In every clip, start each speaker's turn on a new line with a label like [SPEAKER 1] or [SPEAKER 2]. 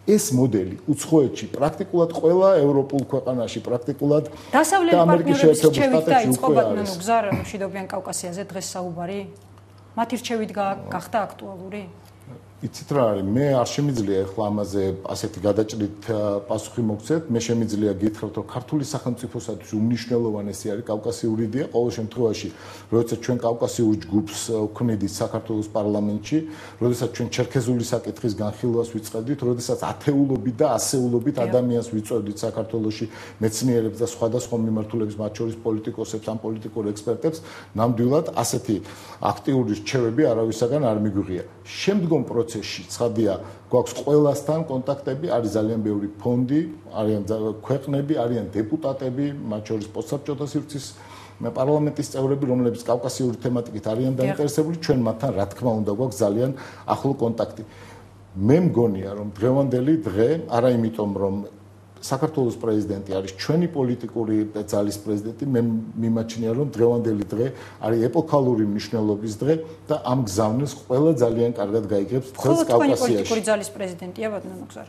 [SPEAKER 1] ეს მოდელი უცხოეთში პრაქტიკულად ყველა ევროპულ ქვეყანაში პრაქტიკულად
[SPEAKER 2] დასავლელი პარტნიორების რჩევით დაიწყო ბატონო გზა მშვიდობიან კავკასიაზე დღეს საუბარი მათი რჩევით გახდა აქტუალური
[SPEAKER 1] იცით რა არის მე არ შემიძლია ახლა ამაზე ასეთი გადაჭრით პასუხი მოგცეთ მე შემიძლია გითხრათ რომ ქართული სახელმწიფოსათვის უმნიშვნელოვანესი არის კავკასიური იდეა ყოველ შემთხვევაში როდესაც ჩვენ კავკასიურ ჯგუფს ვქმნიდით საქართველოს პარლამენტში როდესაც ჩვენ ჩერქეზული საკითხის განხილვას ვიწყებდით როდესაც ათეულობით და ასეულობით ადამიანს ვიწვევდით საქართველოში მეცნიერებს და სხვადასხვა მიმართულების მათ შორის პოლიტიკოსებს ან პოლიტიკურ ექსპერტებს ნამდვილად ასეთი აქტიური რჩევები არავისაგან არ მიგვიღია შემდგომ პროცესში ცხადია გვაქვს ყველასთან კონტაქტები არის ძალიან ბევრი ფონდი არიან ქვეყნები არიან დეპუტატები მათ შორის პოსტსაბჭოთა სივრცის პარლამენტის წევრები რომლებიც კავკასიური თემატიკით არიან დაინტერესებული ჩვენ მათთან რა თქმა უნდა გვაქვს ძალიან ახლო კონტაქტი მე მგონია რომ დღევანდელი დღე არა იმიტომ რომ საქართველოს პრეზიდენტი არის ჩვენი პოლიტიკური ძალის პრეზიდენტი მე მიმაჩნია რომ დღევანდელი დღე არის ეპოქალური მნიშვნელობის დღე და ამ გზავნილს ყველა ძალიან კარგად გაიგებს დღეს კავკასიაში
[SPEAKER 2] პოლიტიკური ძალის პრეზიდენტია ბატონო გზა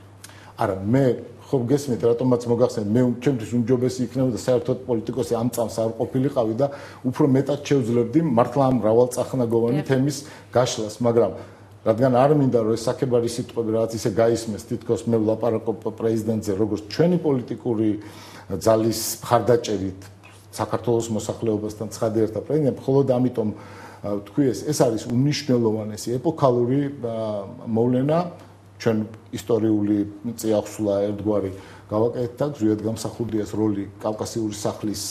[SPEAKER 1] არა მე ხო გესმით რატომაც მოგახსენეთ მე ჩემთვის უმჯობესი იქნებოდა საერთოდ პოლიტიკოსი ამ წამს არ ყოფილიყავი და უფრო მეტად შევძლებდი მართლა ამ მრავალწახნაგოვანი თემის გაშლას მაგრამ რადგან არ მინდა რომ ეს საკებარი სიტყვები რაღაც ისე გაისმეს თითქოს მე ვლაპარაკობ პრეზიდენტზე როგორც ჩვენი პოლიტიკური ძალის მხარდაჭერით საქართველოს მოსახლეობასთან ცხადი ერთა პრეზიდენტი მხოლოდ ამიტომ თქვი ეს არის უნიშნელოვანესი ეპოქალური მოვლენა ჩვენ ისტორიული წიაღსვლა ერთგვარი გავაკეთეთ და ზუსტად გამსახურდიას როლი კავკასიური სახლის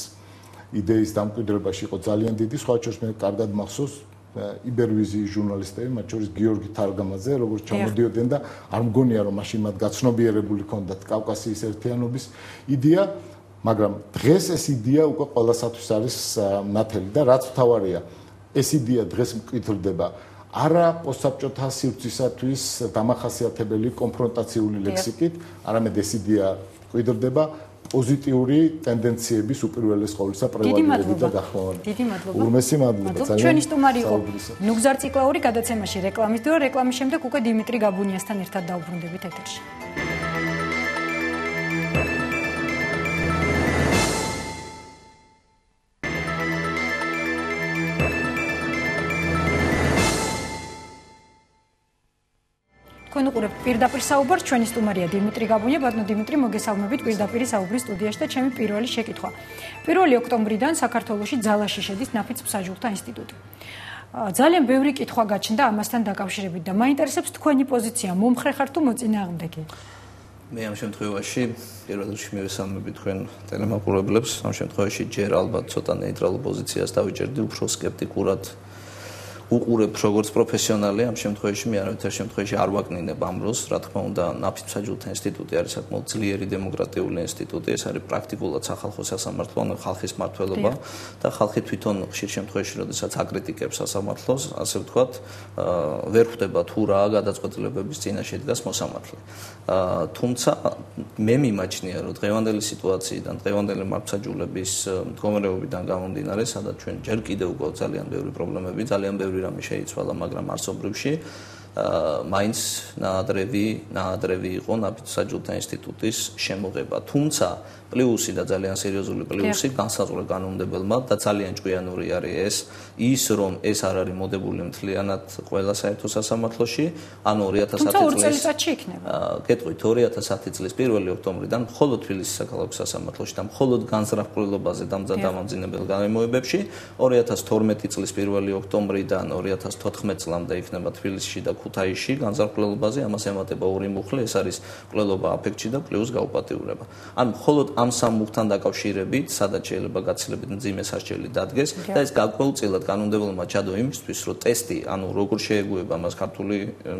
[SPEAKER 1] იდეის დამკვიდრებაში იყო ძალიან დიდი სხვა შორის მე კარგად მახსოვს იბერვიზიის ჟურნალისტები, მათ შორის გიორგი თარგამაძე, როგორც ჩამოდიოდნენ და არ მგონია რომ მაშინ მათ გაცნობიერებული ჰქონდათ კავკასიის ერთიანობის იდეა, მაგრამ დღეს ეს იდეა უკვე ყველასათვის არის ნათელი და რაც მთავარია, ეს იდეა დღეს მკვიდრდება არა პოსტსაბჭოთა სივრცისათვის დამახასიათებელი კონფრონტაციული ლექსიკით, არამედ ეს იდეა მკვიდრდება პოზიტიური ტენდენციების უპირველეს ყოვლისა პრევალირებით და გახლავარებით.
[SPEAKER 2] დიდი მადლობა.
[SPEAKER 1] ურმესი მადლობა.
[SPEAKER 2] ჩვენი სტუმარი იყო ნუგზარ ციკლაური გადაცემაში რეკლამის დრო, რეკლამის შემდეგ უკვე დიმიტრი გაბუნიასთან ერთად დავბრუნდებით ეთერში. თქვენ უყურებთ პირდაპირ საუბარს, ჩვენი სტუმარია დიმიტრი გაბუნია, ბატონო დიმიტრი, მოგესალმებით პირდაპირ საუბრის სტუდიაში და ჩემი პირველი შეკითხვა. 1 ოქტომბრიდან საქართველოში ძალაში შედის ნაფიც მსაჯულთა ინსტიტუტი. ძალიან ბევრი კითხვა გაჩნდა ამასთან დაკავშირებით და მაინტერესებს თქვენი პოზიცია, მომხრე ხარ თუ მოწინააღმდეგე?
[SPEAKER 3] მე ამ შემთხვევაში პირველ რიგში მივესალმები თქვენ ტელემაყურებლებს, ამ შემთხვევაში ჯერ ალბათ ცოტა ნეიტრალურ პოზიციას დავიჭერდი, უფრო სკეპტიკურად უყურებ როგორც პროფესიონალი ამ შემთხვევაში მე არავითარ შემთხვევაში არ ვაკნინებ ამ როლს, რა თქმა უნდა, ნაფიც მსაჯულთა ინსტიტუტი არის საკმაოდ ძლიერი დემოკრატიული ინსტიტუტი, ეს არის პრაქტიკულად სახალხო სასამართლო, ანუ ხალხის მმართველობა და ხალხი თვითონ ხშირ შემთხვევაში, როდესაც აკრიტიკებს სასამართლოს, ასე ვთქვათ, ვერ ხვდება თუ რა გადაწყვეტილებების წინაშე დგას მოსამართლე. თუმცა მე მიმაჩნია, რომ დღევანდელი სიტუაციიდან, დღევანდელი მართლმსაჯულების მდგომარეობიდან გამომდინარე, სადაც ჩვენ ჯერ კიდევ უკვე ძალიან ბევრი პრობლემები, ძალიან ბევრი რამე შეიცვალა, მაგრამ არსობრივში მაინც ნაადრევი იყო ნაფიც მსაჯულთა ინსტიტუტის შემოღება. თუმცა პლუსი და ძალიან სერიოზული პლუსი განსაზღვრა კანონმდებელმა და ძალიან ჭკვიანური არის ის რომ ეს არ არის მოდებული მთლიანად ყველა საერთო სასამართლოში, ანუ 2010
[SPEAKER 2] წელიწადში იქნება.
[SPEAKER 3] გეტყვით 2010 წლის 1 ოქტომბრიდან მხოლოდ თბილისის საქალაქო სასამართლოში და მხოლოდ განზრახ-ყრილობაზე დამზადებამძინებელ განმეორებებში 2012 წლის 1 ოქტომბრიდან 2014 წლამდე იქნება თბილისში და ქუთაისში განზრახ-ყრილობაზე, ამას ემატება ორი მუხლი, ეს არის ყრილობა აფექტში და პლუს გაუპატიურება. ანუ მხოლოდ ამ სამ მუხლთან დაკავშირებით, სადაც შეიძლება გაცილებით მძიმე სასჯელი დადგეს და ეს გარკვეულწილად კანონმდებელმა ჩადო იმისთვის, რომ ტესტი, ანუ როგორ შეეგუება მას ქართული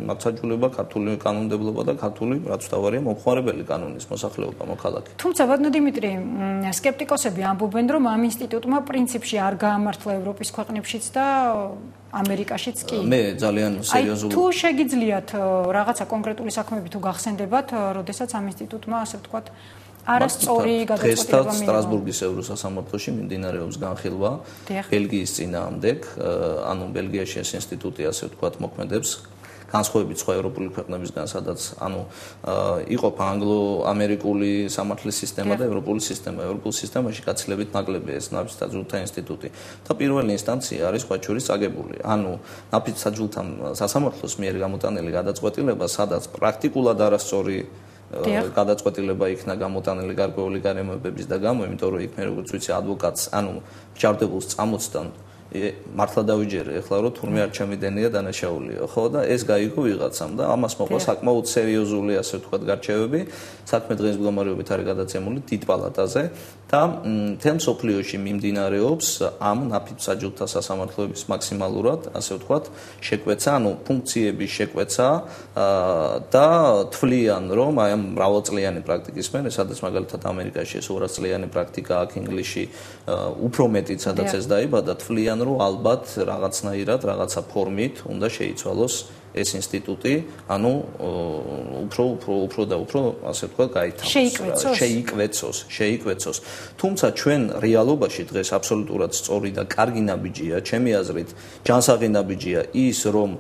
[SPEAKER 3] მართლმსაჯულება, ქართული კანონმდებლობა და ქართული, რაც თავარია, მომხმარებელი კანონის მოსახლეობა მოქალაქე.
[SPEAKER 2] თუმცა ბატონო დიმიტრი, სკეპტიკოსები ამბობენ, რომ ამ ინსტიტუტმა პრინციპში არ გაამართლა ევროპის ქვეყნებშიც და ამერიკაშიც კი.
[SPEAKER 3] მე ძალიან სერიოზული.
[SPEAKER 2] თუ შეგიძლიათ რაღაცა კონკრეტული საქმეები თუ გახსენდებათ, როდესაც ამ ინსტიტუტმა, ასე ვთქვათ, არასწორი გადაწყვეტილება მიიღო.
[SPEAKER 3] სტრასბურგის ევროსასამართლოში მიმდინარეობს განხილვა ბელგიის წინააღმდეგ, ანუ ბელგიაში ეს ინსტიტუტი, ასე ვთქვათ, მოქმედებს განსხვავებით სხვა ევროპული ქვეყნებისგან, სადაც ანუ იყოფა ანგლო-ამერიკული სამართლის სისტემა და ევროპული სისტემა. ევროპულ სისტემაში გაცილებით ნაკლებია ეს ნაფიც საჯულთა ინსტიტუტი. და პირველი ინსტანცია არის სხვა შორის წაგებული. ანუ ნაფიც საჯულთა სასამართლოს მიერ გამოტანილი გადაწყვეტილება, სადაც პრაქტიკულად არასწორი გადაწყვეტილება იქნა გამოტანილი გარკვეული გარემოებების და გამო, იმიტომ რომ იქ მე როგორც ვიცი ადვოკატს, ანუ მჯარდებულს წამოწდან მართლა დავიჯერე ახლა რომ თურმე არ ჩამიდენია დანაშაულიო, ხო და ეს გაიგო ვიღაცამ და ამას მოყვა საკმაოდ სერიოზული ასე ვთქვათ გარჩევები, საქმე დღეს მდგომარეობით არის გადაცემული დიდ პალატაზე და მთელ მსოფლიოში მიმდინარეობს ამ ნაფიც საჯულთა სასამართლოების მაქსიმალურად ასე ვთქვათ შეკვეცა, ანუ ფუნქციების შეკვეცა და თვლიან რომ აი ამ მრავალწლიანი პრაქტიკის მერე, სადაც მაგალითად ამერიკაში ეს 200-წლიანი პრაქტიკა აქ ინგლისში უფრო მეტიც სადაც ეს დაიბადა, თვლიან რომ ალბათ რაღაცნაირად, რაღაცა ფორმით უნდა შეიცვალოს ეს ინსტიტუტი, ანუ უფრო და უფრო ასე ვთქვათ, გაითავისუფლოს, შეიკვეცოს. თუმცა ჩვენ რეალობაში დღეს აბსოლუტურად სწორი და კარგი ნაბიჯია, ჩემი აზრით, ჯანსაღი ნაბიჯია ის, რომ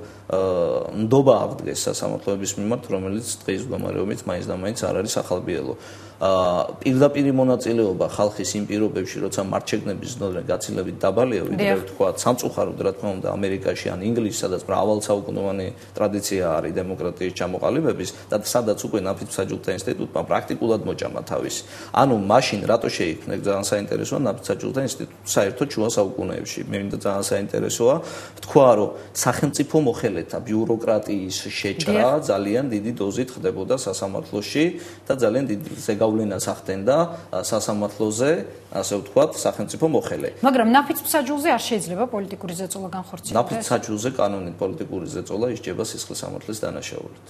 [SPEAKER 3] ნდობა აღდგეს სასამართლოების მიმართ, რომელიც დღის მდგომარეობით მაინც და მაინც არ არის ახალბიელო. პირდაპირი მონაწილეობა ხალხის იმ პირობებში, როცა მარჩეგნების ზნე გაცილებით დაბალია, ვიდრე ვთქვათ, სამწუხაროდ რა თქმა უნდა ამერიკაში ან ინგლისში, სადაც მრავალსაუკუნოვანი ტრადიცია არის დემოკრატიის ჩამოყალიბების და სადაც უკვე ნაფიც საჯულთა ინსტიტუტმა პრაქტიკულად მოჭამა თავისი. ანუ მაშინ რატო შეიქმნა ძალიან საინტერესოა ნაფიც საჯულთა ინსტიტუტი საერთოდ შუა საუკუნეებში. მე მინდა ძალიან საინტერესოა თქვა, რომ სახელმწიფო მოხელეთა ბიუროკრატიის შეჭრა ძალიან დიდი დოზით ხდებოდა სასამართლოში და ძალიან დიდი ზეგავლენას ახდენდა სასამართლოზე, ასე ვთქვათ, სახელმწიფო მოხელე.
[SPEAKER 2] მაგრამ ნაფიც საჯულზე არ შეიძლება პოლიტიკური ზეწოლა განხორციელდეს.
[SPEAKER 3] ნაფიც საჯულზე კანონით პოლიტიკური ზეწოლა ისჯება სისხლის სამართლის დანაშაულით.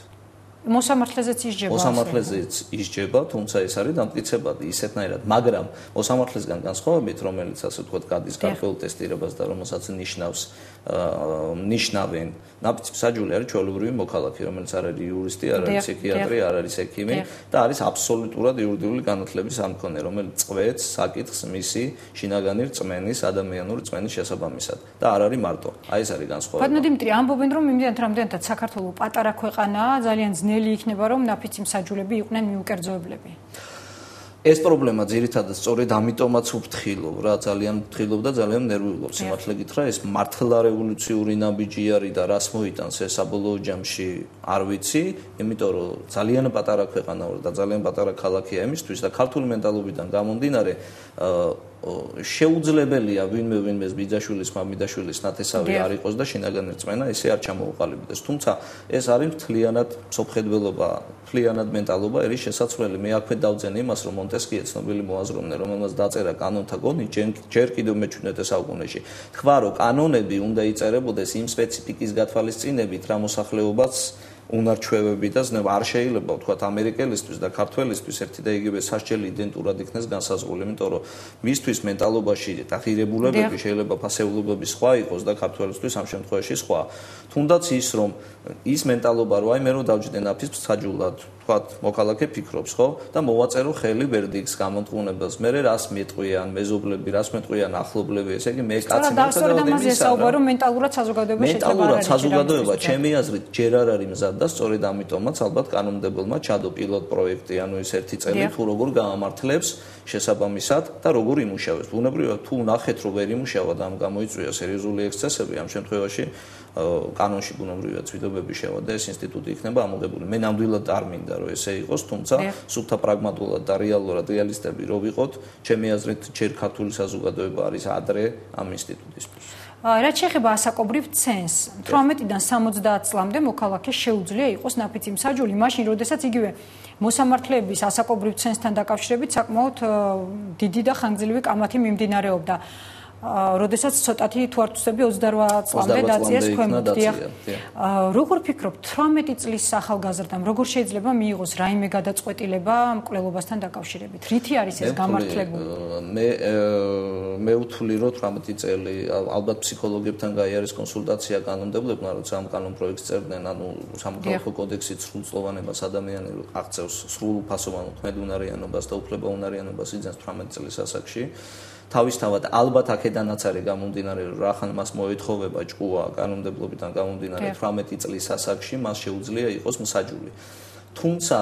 [SPEAKER 2] მოსამართლეზეც ისჯება.
[SPEAKER 3] მოსამართლეზეც ისჯება, თუმცა ეს არის დამტკიცებადი ისეთნაირად, მაგრამ მოსამართლესგან განსხვავებით, რომელიც ასე ვთქვათ, გადის გარკვეულ ტესტირებას და რომელსაც ნიშნავენ, ნაფიც საჯული არის ჩვეულებრივი მოქალაქე, რომელიც არ არის იურისტი, არ არის ფსიქიატრი, არ არის ექიმი და არის აბსოლუტურად იურიდიული განათლების ამქონე, რომელიც წვეთს საკითხს მისი შინაგანი რწმენის, ადამიანური რწმენის შესაბამისად და არ არის მარტო. აი ეს არის განსხვავება.
[SPEAKER 2] ბატონო დიმიტრი, ამბობენ რომ იმდენად რამდენადაც საქართველოს პატარა ქვეყანაა, ძალიან ძნელი იქნება რომ ნაფიცი მსაჯულები იყვნენ მიუკერძოებლები.
[SPEAKER 3] ეს პრობლემა ძირითადად სწორედ ამიტომაც უფრთხილობ რა, ძალიან უფრთხილობ და ძალიან ნერვიულობ. სიმართლე გითხრა, ეს მართლა რევოლუციური ნაბიჯი არის და რას მოიტანს ეს საბოლოო ჯამში არ ვიცი, იმიტომ რომ ძალიან პატარა ქვეყანა ვარ და ძალიან პატარა ქალაქია იმისთვის და ქართული მენტალობიდან გამომდინარე შეუძლებელია ვინმეს ბიძაშვილის, მამიდაშვილის ნათესავი არ იყოს და შინაგანი რწმენა ესე არ ჩამოუყალიბდეს. თუმცა ეს არის მთლიანად სოფხედველობა, მთლიანად მენტალობა ერის შესაძლებელი. მე აქვე დავძენ იმას, რომ მონტესკიე ცნობილი მოაზროვნე, რომელმაც დაწერა კანონთა გონი ჯერ კიდევ მე-17 საუკუნეში. თქვა, რომ კანონები უნდა იწერებოდეს იმ სპეციფიკის გათვალისწინებით, რა მოსახლეობაც უნარჩვევები და ზნეობა არ შეიძლება ვთქვათ ამერიკელისთვის და ქართველისთვის ერთი და იგივე სასჯელი იდენტურად იქნეს განსაზღვრული, იმიტომ რომ მისთვის მენტალობაში და ღირებულებები შეიძლება ფასეულობები სხვა იყოს და ქართველისთვის ამ შემთხვევაში სხვა. თუნდაც ის რომ ის მენტალობა რომ აი მე რომ დავჯდე ნაფიც საჯულად ვთქვათ მოქალაქე ფიქრობს, ხო? და მოვაწერო ხელი ვერდიქტს გამონტყუნებას. მე რას მეტყვიან მეზობლები, რას მეტყვიან ახლობლები, ესე იგი მე კაცი
[SPEAKER 2] რომ მენტალურად საზოგადოება შეიძლება არ არის.
[SPEAKER 3] მენტალურად საზოგადოება ჩემი აზრით ჯერ არ არის მზად და სწორედ ამიტომაც ალბათ კანონმდებელმა ჩადო პილოტ პროექტი, ანუ ეს ერთი წელი თუ როგორ გაამართლებს შესაბამისად და როგორ იმუშავებს. ბუნებრივია თუ ნახეთ რომ ვერ იმუშავა და ამ გამოიწვია სერიოზული ექსცესები, ამ შემთხვევაში კანონში ბუნებრივია ცვლილებები შევა და ეს ინსტიტუტი იქნება ამოღებული. მე ნამდვილად არ მინდა რომ ესე იყოს, თუმცა სუფთა პრაგმატულად და რეალურად რეალისტები რო ვიყოთ, ჩემი აზრით ჯერ ქართული საზოგადოება არის ადრე ამ ინსტიტუტისთვის.
[SPEAKER 2] რაც შეეხება ასაკობრივ ცენს, 18-დან 70 წლამდე მოქალაქეს შეუძლია იყოს ნაფიცი მსაჯული, მაშინ როდესაც იგივე მოსამართლეების ასაკობრივ ცენსთან დაკავშირებით საკმაოდ დიდი და ხანგრძლივი კამათი მიმდინარეობდა. როდესაც ცოტათი თუ არ ვთვლები 28 წლამდე დაწიეს ქვემოთ. როგორ ფიქრობთ 18 წლის ახალგაზრდამ როგორ შეიძლება მიიღოს რაიმე გადაწყვეტილება მკვლელობასთან დაკავშირებით? რითი არის ეს გამართლებული?
[SPEAKER 3] მე ვთვლი რომ 18 წელი ალბათ ფსიქოლოგებთან გაიარეს კონსულტაცია კანონმდებლებმა, როცა ამ კანონ პროექტს წერდნენ, ანუ სამოქალაქო კოდექსით სრულწლოვანებას ადამიანი აღწევს სრულფასოვან ქმედუნარიანობას და უფლებაუნარიანობას იძენს 18 წლის ასაკში. თავისთავად ალბათ აქედანაც არის გამომდინარე, რომ რახან მას მოეთხოვება ჭკუა კანონმდებლობიდან გამომდინარე 18 წლის ასაკში, მას შეუძლია იყოს მსაჯული. თუმცა